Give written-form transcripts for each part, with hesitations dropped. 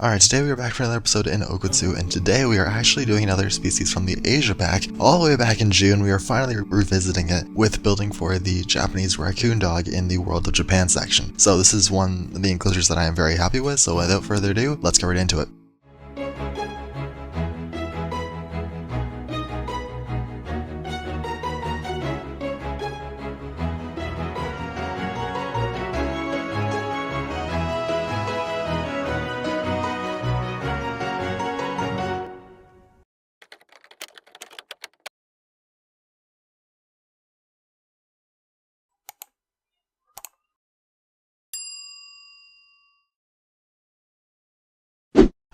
Alright, today we are back for another episode in Oakwood Zoo, and today we are actually doing another species from the Asia pack. All the way back in June, we are finally revisiting it with building for the Japanese Raccoon Dog in the World of Japan section. So this is one of the enclosures that I am very happy with, so without further ado, let's get right into it.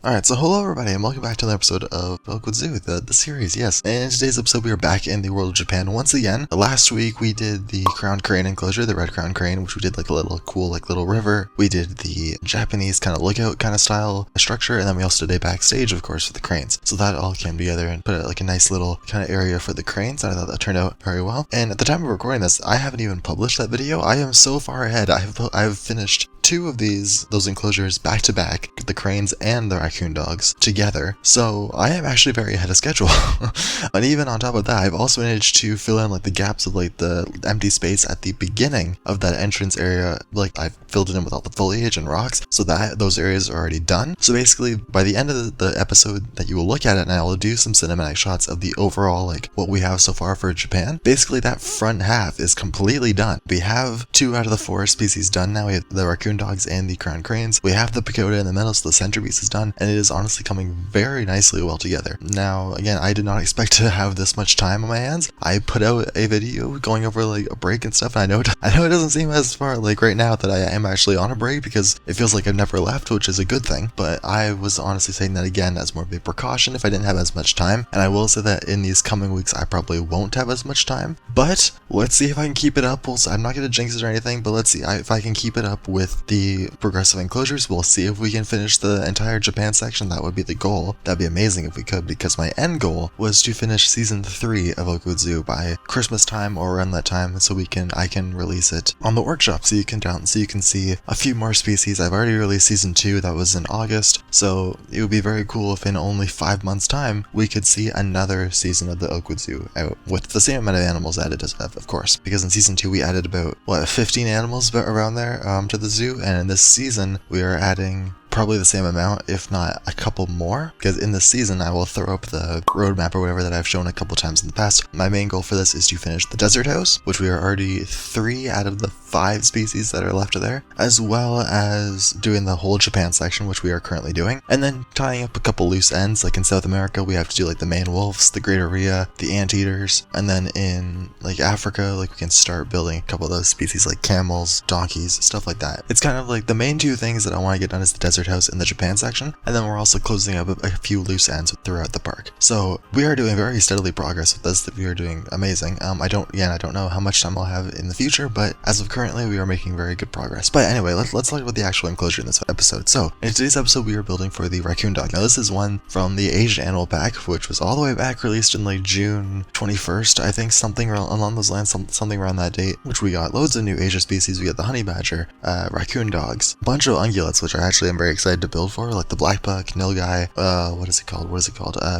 Alright, so hello everybody, and welcome back to another episode of Oakwood Zoo, the series, yes. And in today's episode, we are back in the World of Japan once again. Last week, we did the crowned crane enclosure, the red crowned crane, which we did like a little cool, like little river. We did the Japanese kind of lookout kind of style structure, and then we also did a backstage, of course, for the cranes. So that all came together and put like a nice little kind of area for the cranes, and I thought that turned out very well. And at the time of recording this, I haven't even published that video. I am so far ahead. I've finished two of those enclosures back to back, the cranes and the raccoon dogs together, so I am actually very ahead of schedule. And even on top of that, I've also managed to fill in like the gaps of like the empty space at the beginning of that entrance area. Like I've filled it in with all the foliage and rocks, so that those areas are already done. So basically, by the end of the episode that you will look at it, and I will do some cinematic shots of the overall like what we have so far for Japan. Basically, that front half is completely done. We have 2 out of the 4 species done now. We have the raccoon dogs and the crowned cranes. We have the Pagoda in the middle, so the centerpiece is done, and it is honestly coming very nicely well together. Now, again, I did not expect to have this much time on my hands. I put out a video going over like a break and stuff, and I know it doesn't seem as far like right now that I am actually on a break because it feels like I've never left, which is a good thing. But I was honestly saying that again as more of a precaution if I didn't have as much time, and I will say that in these coming weeks I probably won't have as much time. But let's see if I can keep it up. I'm not gonna jinx it or anything, but let's see if I can keep it up with the progressive enclosures. We'll see if we can finish the entire Japan section. That would be the goal. That'd be amazing if we could, because my end goal was to finish season 3 of Oakwood Zoo by Christmas time or around that time, so I can release it on the workshop so you can see a few more species. I've already released season 2, that was in August, so it would be very cool if in only 5 months time we could see another season of the Oakwood Zoo out with the same amount of animals added as of course, because in season 2 we added about 15 animals around there to the zoo, and in this season we are adding probably the same amount, if not a couple more, because in this season I will throw up the roadmap or whatever that I've shown a couple times in the past. My main goal for this is to finish the desert house, which we are already 3 out of the 5 species that are left there, as well as doing the whole Japan section, which we are currently doing, and then tying up a couple loose ends. Like in South America we have to do like the Maine wolves, the greater rhea, the anteaters, and then in like Africa, like we can start building a couple of those species like camels, donkeys, stuff like that. It's kind of like the main 2 things that I want to get done is the desert house in the Japan section, and then we're also closing up a few loose ends throughout the park. So we are doing very steadily progress with this. We are doing amazing. I don't know how much time I'll have in the future, but as of currently we are making very good progress. But anyway, let's talk about the actual enclosure in this episode. So in today's episode we are building for the raccoon dog. Now this is one from the Asia Animal Pack, which was all the way back released in like June 21st, I think, something along those lines, something around that date, which we got loads of new Asia species. We got the honey badger, raccoon dogs, a bunch of ungulates, which I am very excited to build for, like the black buck, nilgai, what is it called,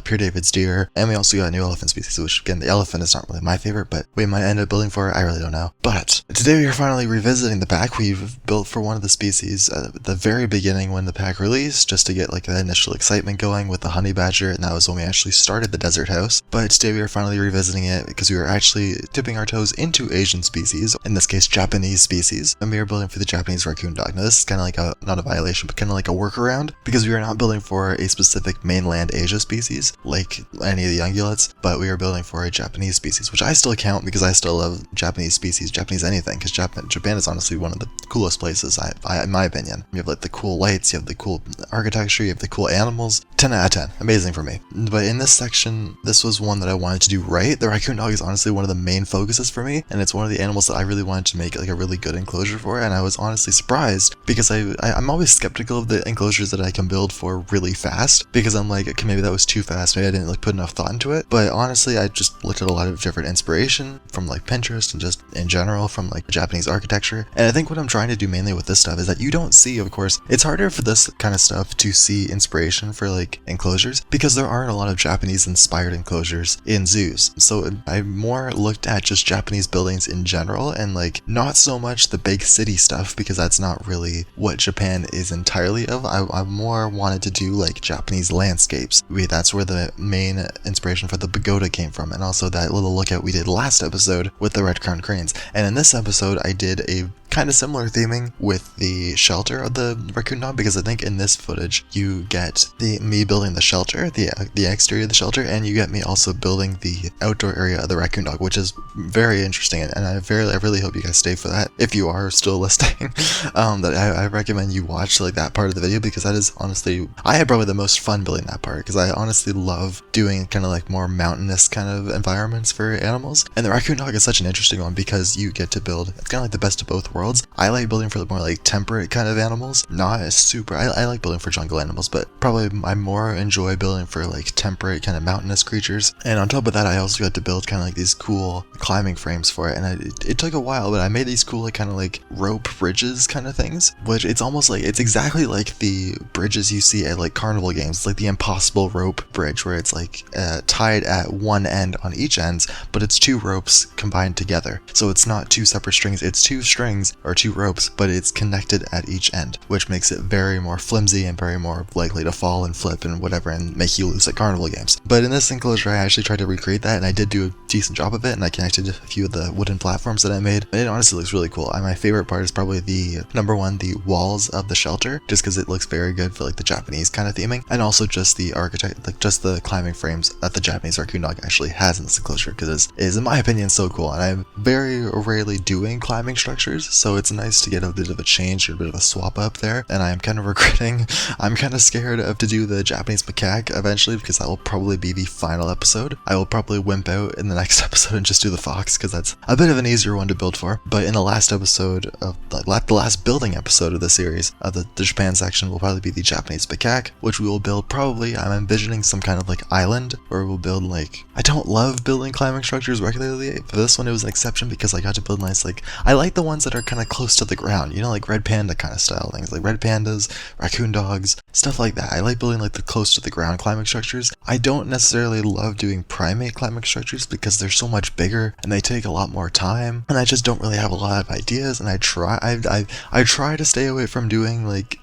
Pure David's deer, and we also got a new elephant species, which again, the elephant is not really my favorite, but we might end up building for it, I really don't know. But today we are finally revisiting the pack. We've built for one of the species at the very beginning when the pack released, just to get like the initial excitement going with the honey badger, and that was when we actually started the desert house. But today we are finally revisiting it because we are actually dipping our toes into Asian species, in this case Japanese species, and we are building for the Japanese raccoon dog. Now this is kind of like not a violation, but kind of like a workaround, because we are not building for a specific mainland Asia species like any of the ungulates, but we are building for a Japanese species, which I still count because I still love Japanese species, Japanese anything, because Japan is honestly one of the coolest places, in my opinion. You have like the cool lights, you have the cool architecture, you have the cool animals. 10 out of 10, amazing for me. But in this section, this was one that I wanted to do right. The raccoon dog is honestly one of the main focuses for me, and it's one of the animals that I really wanted to make like a really good enclosure for, and I was honestly surprised because I'm always skeptical of the enclosures that I can build for really fast, because I'm like, okay, maybe that was too fast, maybe I didn't like put enough thought into it. But honestly, I just looked at a lot of different inspiration from like Pinterest and just in general from like Japanese architecture. And I think what I'm trying to do mainly with this stuff is that you don't see, of course, it's harder for this kind of stuff to see inspiration for like enclosures because there aren't a lot of Japanese inspired enclosures in zoos. So I more looked at just Japanese buildings in general and like not so much the big city stuff because that's not really what Japan is entirely of. I more wanted to do like Japanese landscapes. That's where the main inspiration for the Pagoda came from, and also that little lookout we did last episode with the red-crowned cranes. And in this episode I did a kind of similar theming with the shelter of the Raccoon Dog, because I think in this footage you get me building the shelter, the exterior of the shelter, and you get me also building the outdoor area of the Raccoon Dog, which is very interesting, and I really hope you guys stay for that if you are still listening. That I recommend you watch like that part of the video, because that is honestly, I had probably the most fun building that part, because I honestly love doing kind of like more mountainous kind of environments for animals. And the Raccoon Dog is such an interesting one because you get to build, it's kind of like the best of both worlds. I like building for the more like temperate kind of animals, not as super, I like building for jungle animals, but probably I more enjoy building for like temperate kind of mountainous creatures. And on top of that, I also got to build kind of like these cool climbing frames for it, and it took a while, but I made these cool like kind of like rope bridges kind of things, which it's almost like, it's exactly like the bridges you see at like carnival games. It's like the impossible rope bridge where it's like tied at one end on each ends, but it's two ropes combined together. So it's not two separate strings, it's two strings or two ropes, but it's connected at each end, which makes it very more flimsy and very more likely to fall and flip and whatever and make you lose at carnival games. But in this enclosure I actually tried to recreate that, and I did do a decent job of it, and I connected a few of the wooden platforms that I made, and it honestly looks really cool. And my favorite part is probably the number one, the walls of the shelter, just because it looks very good for like the Japanese kind of theming, and also just the architect, like just the climbing frames that the Japanese Raccoon Dog actually has in this enclosure, because it is in my opinion so cool. And I'm very rarely doing climbing structures, so it's nice to get a bit of a change or a bit of a swap up there. And I'm kind of regretting, I'm kind of scared of to do the Japanese macaque eventually, because that will probably be the final episode. I will probably wimp out in the next episode and just do the fox, because that's a bit of an easier one to build for. But in the last episode of the last building episode of the series, the Japan section will probably be the Japanese macaque, which we will build probably, I'm envisioning some kind of like island where we'll build like, I don't love building climbing structures regularly. For this one it was an exception because I got to build nice, like, I like the ones that are kind of close to the ground, you know, like red panda kind of style things, like red pandas, raccoon dogs, stuff like that. I like building like the close to the ground climbing structures. I don't necessarily love doing primate climbing structures because they're so much bigger and they take a lot more time, and I just don't really have a lot of ideas. And I try to stay away from doing like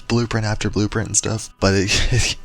blueprint after blueprint and stuff, but it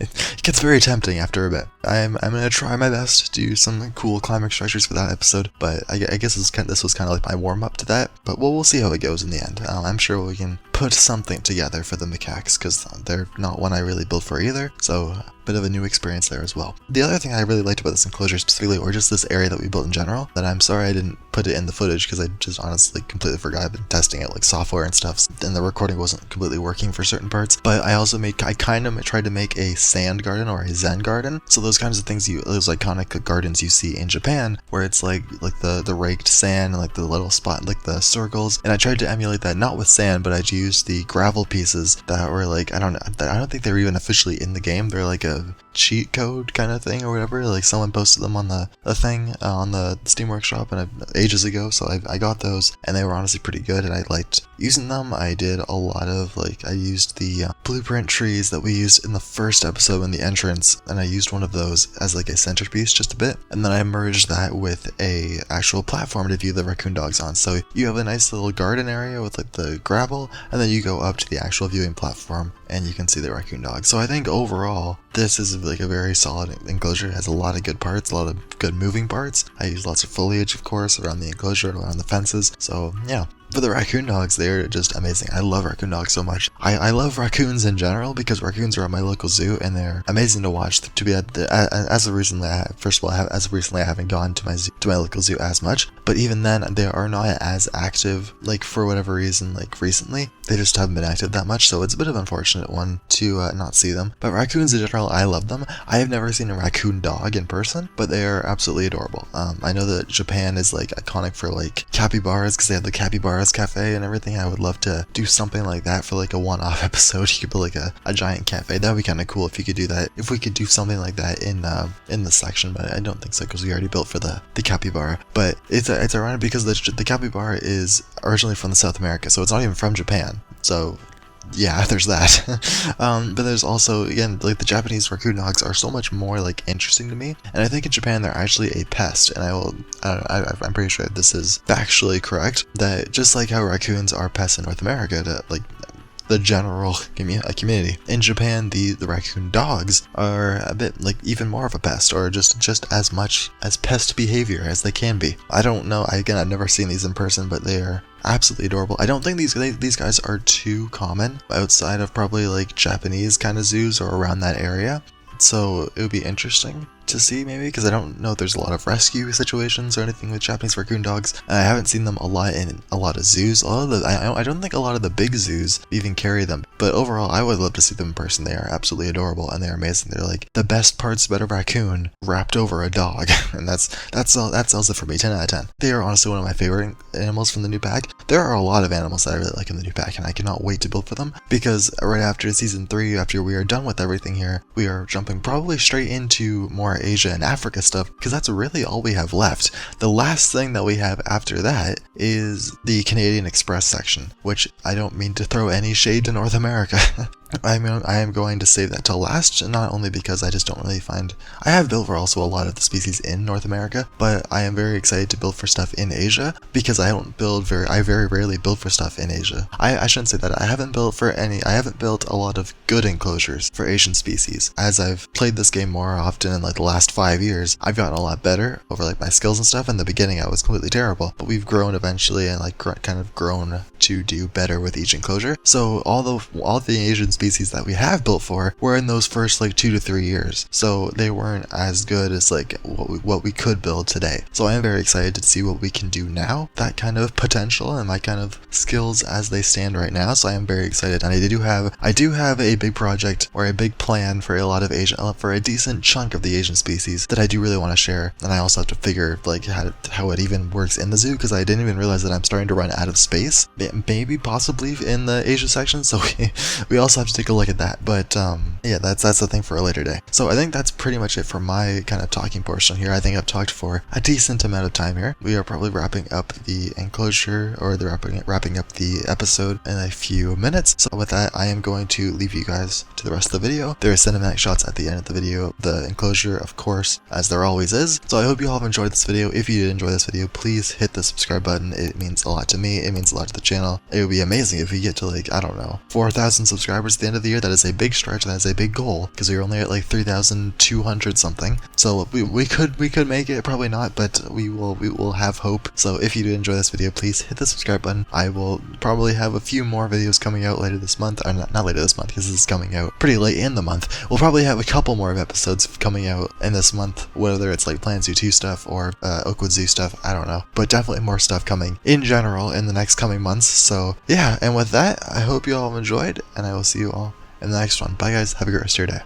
gets very tempting after a bit. I'm gonna try my best to do some cool climbing structures for that episode, but I guess this was kind of like my warm up to that. But we'll see how it goes in the end. I'm sure we can put something together for the macaques, because they're not one I really built for either, so bit of a new experience there as well. The other thing I really liked about this enclosure specifically, or just this area that we built in general, that I'm sorry I didn't put it in the footage because I just honestly completely forgot. I've been testing it like software and stuff, and the recording wasn't completely working for certain parts. But I kind of tried to make a sand garden or a zen garden. So those kinds of things, those iconic gardens you see in Japan, where it's like the raked sand and like the little spot, like the circles. And I tried to emulate that, not with sand, but I used the gravel pieces that were like, I don't think they're even officially in the game. They're like a cheat code kind of thing or whatever. Like someone posted them on the thing on the Steam Workshop and ages ago, so I got those, and they were honestly pretty good, and I liked using them. I did a lot of I used the blueprint trees that we used in the first episode in the entrance, and I used one of those as like a centerpiece just a bit, and then I merged that with a actual platform to view the raccoon dogs on. So you have a nice little garden area with like the gravel, and then you go up to the actual viewing platform and you can see the raccoon dog. So I think overall this is like a very solid enclosure. It has a lot of good parts, a lot of good moving parts. I use lots of foliage, of course, around the enclosure, around the fences. So yeah. For the raccoon dogs, they're just amazing. I love raccoon dogs so much. I love raccoons in general because raccoons are at my local zoo and they're amazing to watch. To be at the, as of recently, as of recently, I haven't gone to my local zoo as much. But even then, they are not as active. Like for whatever reason, like recently, they just haven't been active that much. So it's a bit of an unfortunate one to not see them. But raccoons in general, I love them. I have never seen a raccoon dog in person, but they are absolutely adorable. I know that Japan is like iconic for like capybaras because they have the capybara capybaras cafe and everything. I would love to do something like that for like a one-off episode. You could build like a giant cafe. That would be kind of cool if you could do that. If we could do something like that in the section, but I don't think so because we already built for the capybara. But it's ironic because the capybara is originally from the South America, so it's not even from Japan. So yeah, there's that. But there's also, again, like the Japanese raccoon dogs are so much more like interesting to me, and I think in Japan they're actually a pest. And I'm pretty sure this is factually correct, that just like how raccoons are pests in North America to like the general community, in Japan the raccoon dogs are a bit like even more of a pest, or just as much as pest behavior as they can be. I don't know, again, I've never seen these in person, but they are absolutely adorable. I don't think these guys are too common outside of probably like Japanese kind of zoos or around that area, so it would be interesting to see maybe, because I don't know if there's a lot of rescue situations or anything with Japanese raccoon dogs. I haven't seen them a lot in a lot of zoos. I don't think a lot of the big zoos even carry them, but overall I would love to see them in person. They are absolutely adorable and they're amazing. They're like the best parts about a raccoon wrapped over a dog, and that sells it for me. 10 out of 10. They are honestly one of my favorite animals from the new pack. There are a lot of animals that I really like in the new pack, and I cannot wait to build for them, because right after season 3, after we are done with everything here, we are jumping probably straight into more Asia and Africa stuff, because that's really all we have left. The last thing that we have after that is the Canadian Express section, which I don't mean to throw any shade to North America. I am going to save that till last, not only because I just don't really find... I have built for also a lot of the species in North America, but I am very excited to build for stuff in Asia, because I very rarely build for stuff in Asia. I shouldn't say that. I haven't built a lot of good enclosures for Asian species. As I've played this game more often in like the last 5 years, I've gotten a lot better over like my skills and stuff. In the beginning I was completely terrible, but we've grown eventually and like kind of grown to do better with each enclosure. So all the Asian species that we have built for were in those first like 2 to 3 years, so they weren't as good as like what we could build today. So I am very excited to see what we can do now, that kind of potential and my kind of skills as they stand right now. So I am very excited, and I do have a big project or a big plan for a lot of Asian, for a decent chunk of the Asian species that I do really want to share. And I also have to figure like how it even works in the zoo, because I didn't even realize that I'm starting to run out of space, maybe possibly in the Asia section, so we also have to take a look at that. But yeah, that's the thing for a later day. So I think that's pretty much it for my kind of talking portion here. I think I've talked for a decent amount of time here. We are probably wrapping up the enclosure, or the wrapping up the episode in a few minutes. So with that, I am going to leave you guys to the rest of the video. There are cinematic shots at the end of the video, the enclosure of course, as there always is. So I hope you all have enjoyed this video. If you did enjoy this video, please hit the subscribe button. It means a lot to me. It means a lot to the channel. It would be amazing if we get to like, I don't know, 4,000 subscribers at the end of the year. That is a big stretch. That is a big goal, because we're only at like 3,200 something. So we could make it, probably not, but we will have hope. So if you did enjoy this video, please hit the subscribe button. I will probably have a few more videos coming out later this month, or not later this month, because this is coming out pretty late in the month. We'll probably have a couple more episodes coming out in this month, whether it's like Plan Zoo 2 stuff or Oakwood Zoo stuff, I don't know, but definitely more stuff coming in general in the next coming months. So yeah, and with that, I hope you all have enjoyed, and I will see you all in the next one. Bye guys, have a great rest of your day.